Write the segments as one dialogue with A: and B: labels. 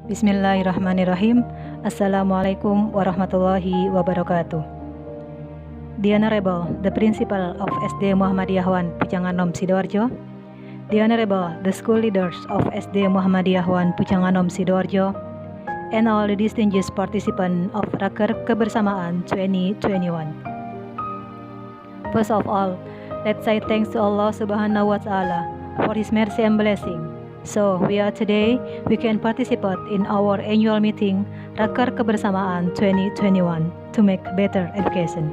A: Bismillahirrahmanirrahim. Assalamualaikum warahmatullahi wabarakatuh. The Honorable, the Principal of SD Muhammadiyah 1 Pujanganom Sidoarjo, the Honorable, the School Leaders of SD Muhammadiyah 1 Pujanganom Sidoarjo, and all the distinguished participants of Raker Kebersamaan 2021. First of all, let's say thanks to Allah Subhanahu wa Ta'ala for His mercy and blessing. So today we can participate in our annual meeting Raker Kebersamaan 2021 to make better education.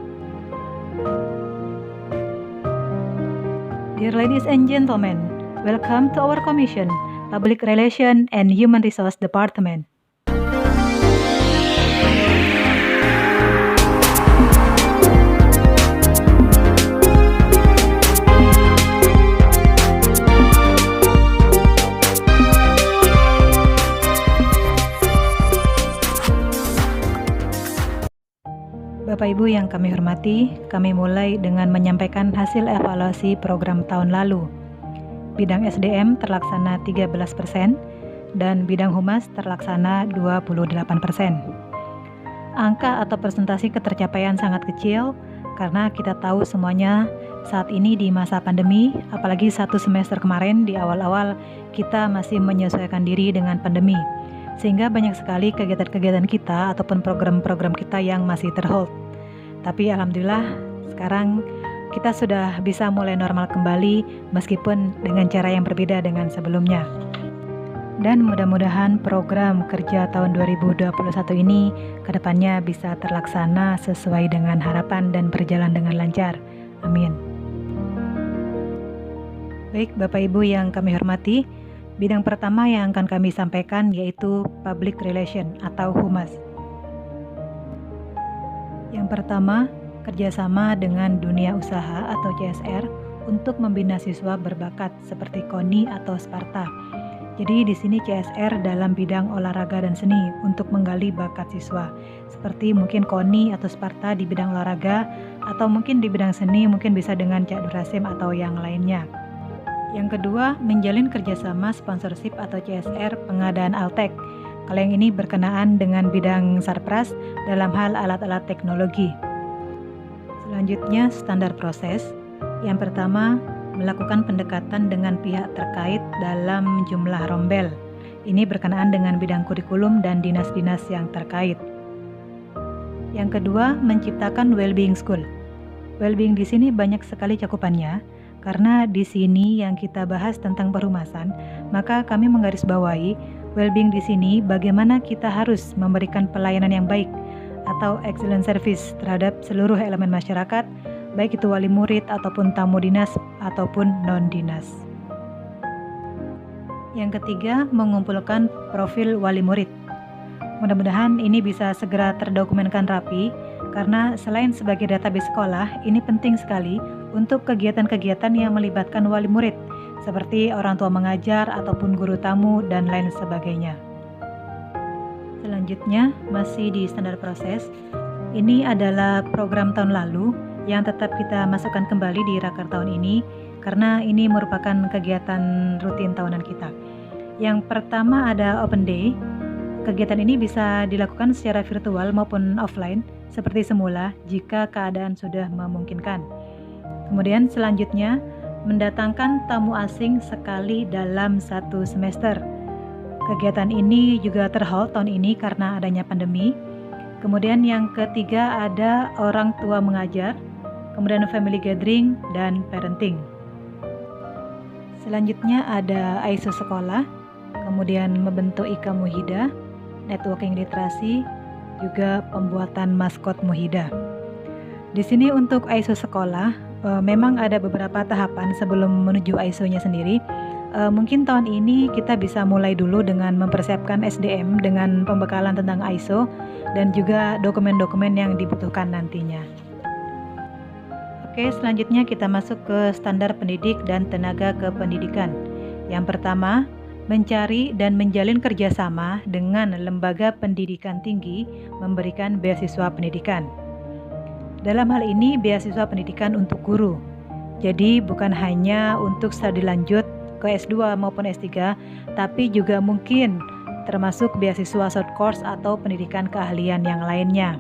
A: Dear ladies and gentlemen, welcome to our Commission, Public Relations and Human Resource Department. Bapak Ibu yang kami hormati, kami mulai dengan menyampaikan hasil evaluasi program tahun lalu. Bidang SDM terlaksana 13% dan bidang humas terlaksana 28%. Angka atau presentasi ketercapaian sangat kecil karena kita tahu semuanya saat ini di masa pandemi, apalagi satu semester kemarin di awal-awal kita masih menyesuaikan diri dengan pandemi. Sehingga banyak sekali kegiatan-kegiatan kita ataupun program-program kita yang masih terhold. Tapi alhamdulillah sekarang kita sudah bisa mulai normal kembali meskipun dengan cara yang berbeda dengan sebelumnya. Dan mudah-mudahan program kerja tahun 2021 ini kedepannya bisa terlaksana sesuai dengan harapan dan berjalan dengan lancar. Amin. Baik Bapak Ibu yang kami hormati, bidang pertama yang akan kami sampaikan yaitu Public Relation atau Humas. Yang pertama, kerjasama dengan dunia usaha atau CSR untuk membina siswa berbakat seperti KONI atau Sparta. Jadi di sini CSR dalam bidang olahraga dan seni untuk menggali bakat siswa. Seperti mungkin KONI atau Sparta di bidang olahraga atau mungkin di bidang seni mungkin bisa dengan Cak Durasim atau yang lainnya. Yang kedua, menjalin kerjasama sponsorship atau CSR pengadaan Altek. Kalau yang ini berkenaan dengan bidang Sarpras dalam hal alat-alat teknologi. Selanjutnya, standar proses. Yang pertama, melakukan pendekatan dengan pihak terkait dalam jumlah rombel. Ini berkenaan dengan bidang kurikulum dan dinas-dinas yang terkait. Yang kedua, menciptakan well-being school. Well-being di sini banyak sekali cakupannya. Karena di sini yang kita bahas tentang perumasan, maka kami menggarisbawahi well-being di sini bagaimana kita harus memberikan pelayanan yang baik atau excellent service terhadap seluruh elemen masyarakat, baik itu wali murid ataupun tamu dinas ataupun non-dinas. Yang ketiga, mengumpulkan profil wali murid. Mudah-mudahan ini bisa segera terdokumenkan rapi karena selain sebagai database sekolah, ini penting sekali untuk kegiatan-kegiatan yang melibatkan wali murid seperti orang tua mengajar ataupun guru tamu dan lain sebagainya. Selanjutnya, masih di standar proses, ini adalah program tahun lalu yang tetap kita masukkan kembali di Raker tahun ini karena ini merupakan kegiatan rutin tahunan kita. Yang pertama ada Open Day. Kegiatan ini bisa dilakukan secara virtual maupun offline seperti semula jika keadaan sudah memungkinkan. Kemudian selanjutnya, mendatangkan tamu asing sekali dalam satu semester. Kegiatan ini juga terhold tahun ini karena adanya pandemi. Kemudian yang ketiga ada orang tua mengajar, kemudian family gathering dan parenting. Selanjutnya ada ISO sekolah, kemudian membentuk IKA Muhida, networking literasi, juga pembuatan maskot Muhida. Di sini untuk ISO sekolah memang ada beberapa tahapan sebelum menuju ISO-nya sendiri. Mungkin tahun ini kita bisa mulai dulu dengan mempersiapkan SDM dengan pembekalan tentang ISO dan juga dokumen-dokumen yang dibutuhkan nantinya. Oke, selanjutnya kita masuk ke standar pendidik dan tenaga kependidikan. Yang pertama, mencari dan menjalin kerjasama dengan lembaga pendidikan tinggi memberikan beasiswa pendidikan. Dalam hal ini beasiswa pendidikan untuk guru. Jadi bukan hanya untuk studi lanjut ke S2 maupun S3, tapi juga mungkin termasuk beasiswa short course atau pendidikan keahlian yang lainnya.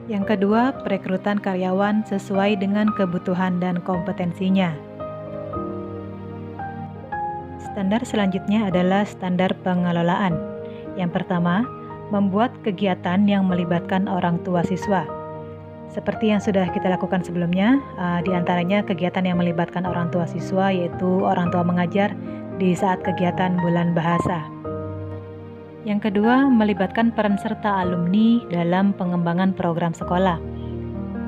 A: Yang kedua, perekrutan karyawan sesuai dengan kebutuhan dan kompetensinya. Standar selanjutnya adalah standar pengelolaan. Yang pertama, membuat kegiatan yang melibatkan orang tua siswa. Seperti yang sudah kita lakukan sebelumnya, di antaranya kegiatan yang melibatkan orang tua siswa, yaitu orang tua mengajar di saat kegiatan bulan bahasa. Yang kedua, melibatkan peran serta alumni dalam pengembangan program sekolah.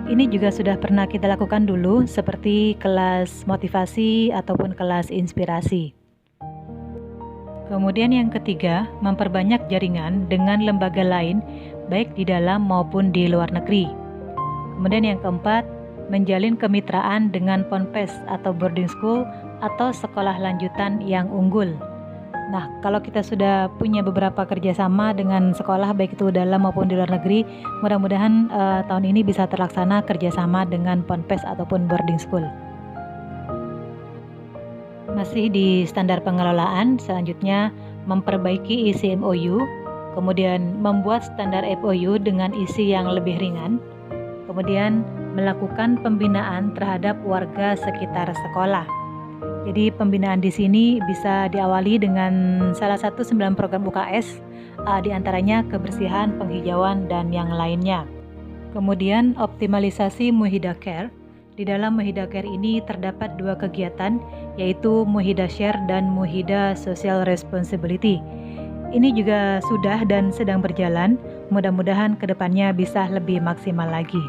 A: Ini juga sudah pernah kita lakukan dulu, seperti kelas motivasi ataupun kelas inspirasi. Kemudian yang ketiga, memperbanyak jaringan dengan lembaga lain, baik di dalam maupun di luar negeri. Kemudian yang keempat, menjalin kemitraan dengan ponpes atau boarding school atau sekolah lanjutan yang unggul. Nah, kalau kita sudah punya beberapa kerjasama dengan sekolah baik itu dalam maupun di luar negeri, mudah-mudahan tahun ini bisa terlaksana kerjasama dengan ponpes ataupun boarding school. Masih di standar pengelolaan, selanjutnya memperbaiki isi MOU, kemudian membuat standar FOU dengan isi yang lebih ringan, kemudian melakukan pembinaan terhadap warga sekitar sekolah. Jadi pembinaan di sini bisa diawali dengan salah satu 9 program UKS, di antaranya kebersihan, penghijauan, dan yang lainnya. Kemudian optimalisasi Muhida Care. Di dalam Muhida Care ini terdapat 2 kegiatan, yaitu Muhida Share dan Muhida Social Responsibility. Ini juga sudah dan sedang berjalan, mudah-mudahan kedepannya bisa lebih maksimal lagi.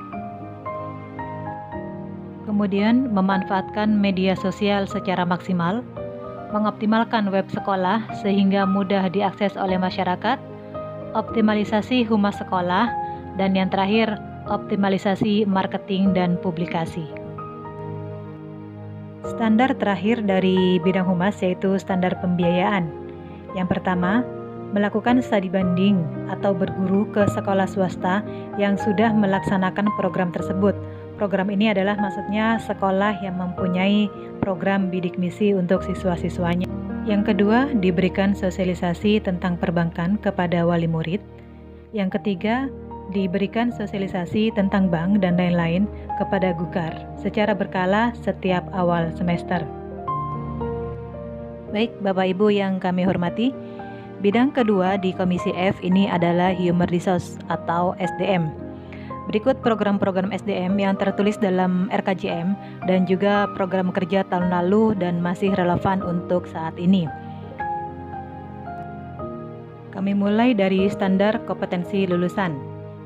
A: Kemudian memanfaatkan media sosial secara maksimal, mengoptimalkan web sekolah sehingga mudah diakses oleh masyarakat, optimalisasi humas sekolah, dan yang terakhir, optimalisasi marketing dan publikasi. Standar terakhir dari bidang humas yaitu standar pembiayaan. Yang pertama, melakukan studi banding atau berguru ke sekolah swasta yang sudah melaksanakan program tersebut. Program ini adalah maksudnya sekolah yang mempunyai program bidik misi untuk siswa-siswanya. Yang kedua, diberikan sosialisasi tentang perbankan kepada wali murid. Yang ketiga, diberikan sosialisasi tentang bank dan lain-lain kepada Gukar secara berkala setiap awal semester. Baik, Bapak Ibu yang kami hormati, bidang kedua di Komisi F ini adalah Human Resource atau SDM. Berikut program-program SDM yang tertulis dalam RKJM dan juga program kerja tahun lalu dan masih relevan untuk saat ini. Kami mulai dari standar kompetensi lulusan.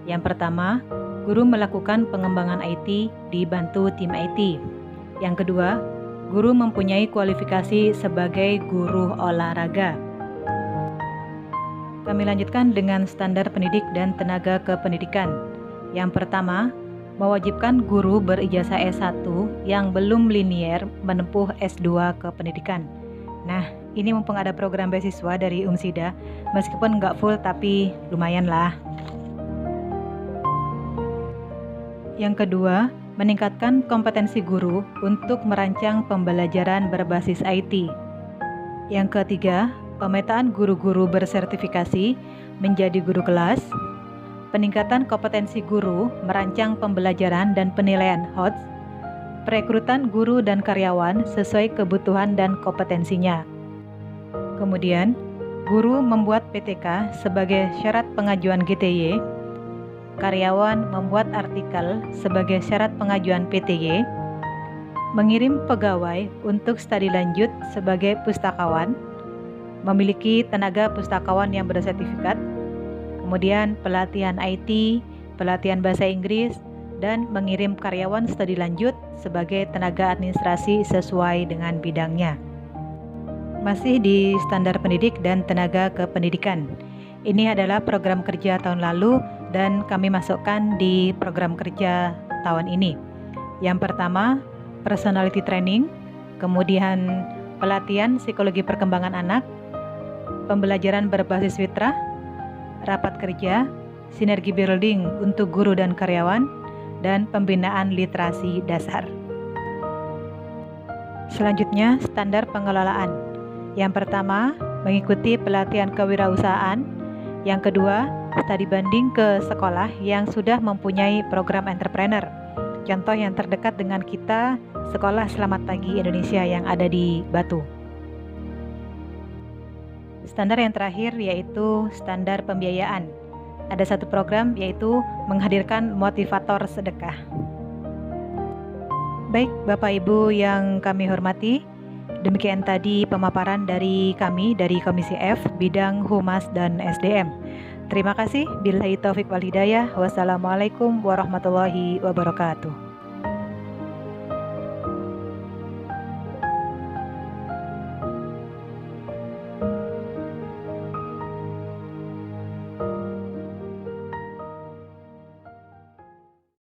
A: Yang pertama, guru melakukan pengembangan IT dibantu tim IT. Yang kedua, guru mempunyai kualifikasi sebagai guru olahraga. Kami lanjutkan dengan standar pendidik dan tenaga kependidikan. Yang pertama, mewajibkan guru berijazah S1 yang belum linier menempuh S2 kependidikan. Nah, ini mumpung ada program beasiswa dari UMSIDA, meskipun nggak full tapi lumayan lah. Yang kedua, meningkatkan kompetensi guru untuk merancang pembelajaran berbasis IT. Yang ketiga, pemetaan guru-guru bersertifikasi menjadi guru kelas. Peningkatan kompetensi guru merancang pembelajaran dan penilaian HOTS, perekrutan guru dan karyawan sesuai kebutuhan dan kompetensinya. Kemudian, guru membuat PTK sebagai syarat pengajuan GTY, karyawan membuat artikel sebagai syarat pengajuan PTY, mengirim pegawai untuk studi lanjut sebagai pustakawan, memiliki tenaga pustakawan yang bersertifikat, kemudian pelatihan IT, pelatihan bahasa Inggris, dan mengirim karyawan studi lanjut sebagai tenaga administrasi sesuai dengan bidangnya. Masih di standar pendidik dan tenaga kependidikan. Ini adalah program kerja tahun lalu dan kami masukkan di program kerja tahun ini. Yang pertama, personality training, kemudian pelatihan psikologi perkembangan anak, pembelajaran berbasis fitrah, rapat kerja, sinergi building untuk guru dan karyawan, dan pembinaan literasi dasar. Selanjutnya, standar pengelolaan. Yang pertama, mengikuti pelatihan kewirausahaan. Yang kedua, studi banding ke sekolah yang sudah mempunyai program entrepreneur. Contoh yang terdekat dengan kita, Sekolah Selamat Pagi Indonesia yang ada di Batu. Standar yang terakhir yaitu standar pembiayaan. Ada satu program yaitu menghadirkan motivator sedekah. Baik, Bapak Ibu yang kami hormati, demikian tadi pemaparan dari kami dari Komisi F bidang Humas dan SDM. Terima kasih. Billahi taufik wal hidayah. Wassalamualaikum warahmatullahi wabarakatuh.